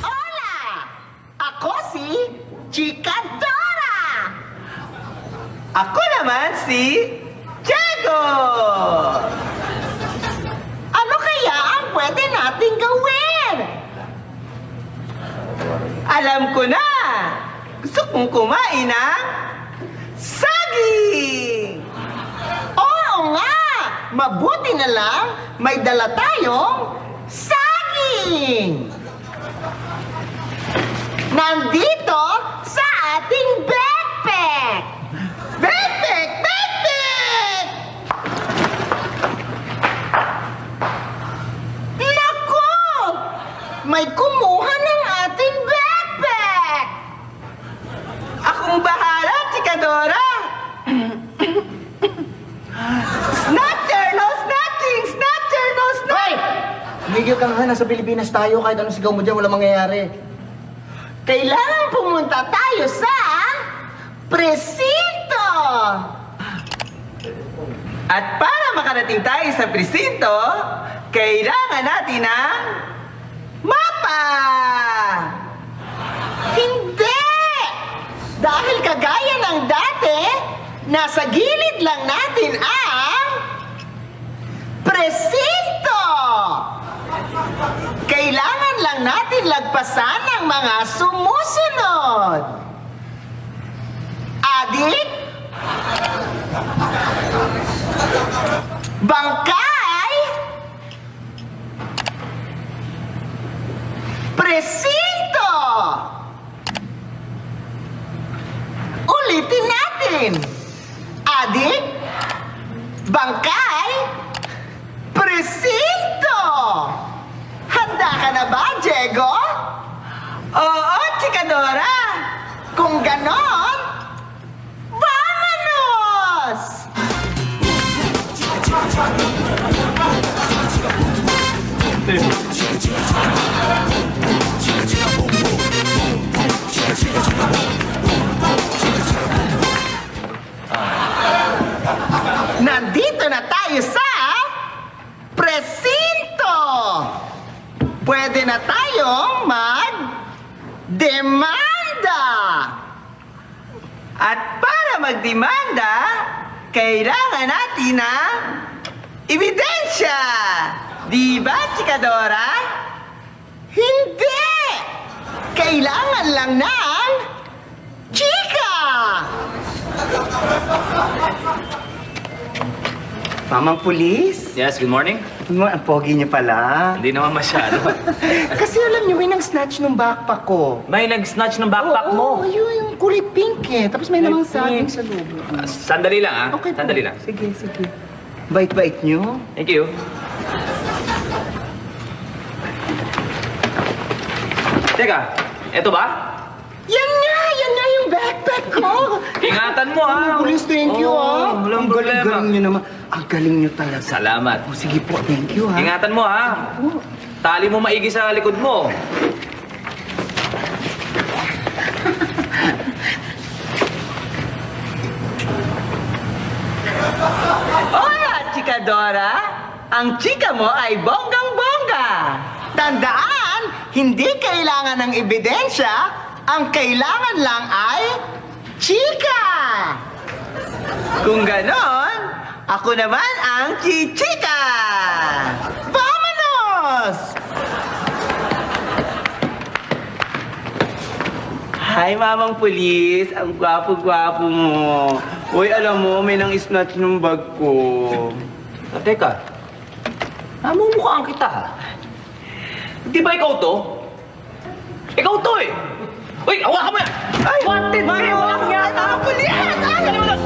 Hola! Ako si Chika Dora! Ako naman si Diego! Ano kaya ang pwede nating gawin? Alam ko na! Gusto kong kumain ng saging! Oo nga! Mabuti na lang may dala tayong saging! Nandito sa ating backpack! Backpack! Backpack! Naku! May kumuha ng ating backpack! Akong bahala, Chikadora! Snatcher! No snatching! Snatcher! No snatching! Hoy! Tumigil ka nga, nasa Pilipinas tayo. Kahit anong sigaw mo dyan, walang mangyayari. Kailangan pumunta tayo sa presinto! At para makarating tayo sa presinto, kailangan natin ng mapa! Hindi! Dahil kagaya ng dati, nasa gilid lang natin ang presinto! Kailangan lang natin lagpasan ang mga sumusunod. Adik, bangkay, presinto. Ulitin natin. Adik, bangkay, presinto. Handa ka na ba, Diego? Oo, Chikadora! Kung ganon, vámonos! Nandito na tayo sa presinto! Pwede na tayong mag-demanda! At para magdemanda, kailangan natin ng ebidensya! Di ba, Chikadora? Hindi! Kailangan lang ng chika! Mamang Pulis? Yes, good morning. Ang pogi niyo pala. Hindi naman masyado. Kasi alam niyo, may nang-snatch ng backpack ko. May nag-snatch ng backpack mo. Oo, yung kulay pink eh. Tapos may namang Kulay saging pink. sa loob. Sandali lang, ah. Okay po. Sandali lang. Sige, sige. Bait-bait niyo. Thank you. Teka, eto ba? Yan nga yung backpack ko. Ingatan mo, ha? Pulis, thank you, ah. Walang Ang problema. galing niyo naman. Ang galing niyo talaga. Salamat. Oh, sige po, thank you, ha? Ingatan mo, ha? Oh. Tali mo maigi sa likod mo. Hola, Chikadora! Ang chika mo ay bonggang-bongga! Tandaan, hindi kailangan ng ebidensya. Ang kailangan lang ay chika. Kung ganon, ako naman ang chichika! Vámonos! Hi, Mamang Pulis! Ang gwapo-gwapo mo. Uy, alam mo, may nang-snatch ng bag ko. Teka, namumukhaan kita, ha? Di ba ikaw to? Ikaw to, eh! Uy, hawakan mo yan! Ay! Wanted kayo! Walang yata! Mamang Pulis! Dali mo lang!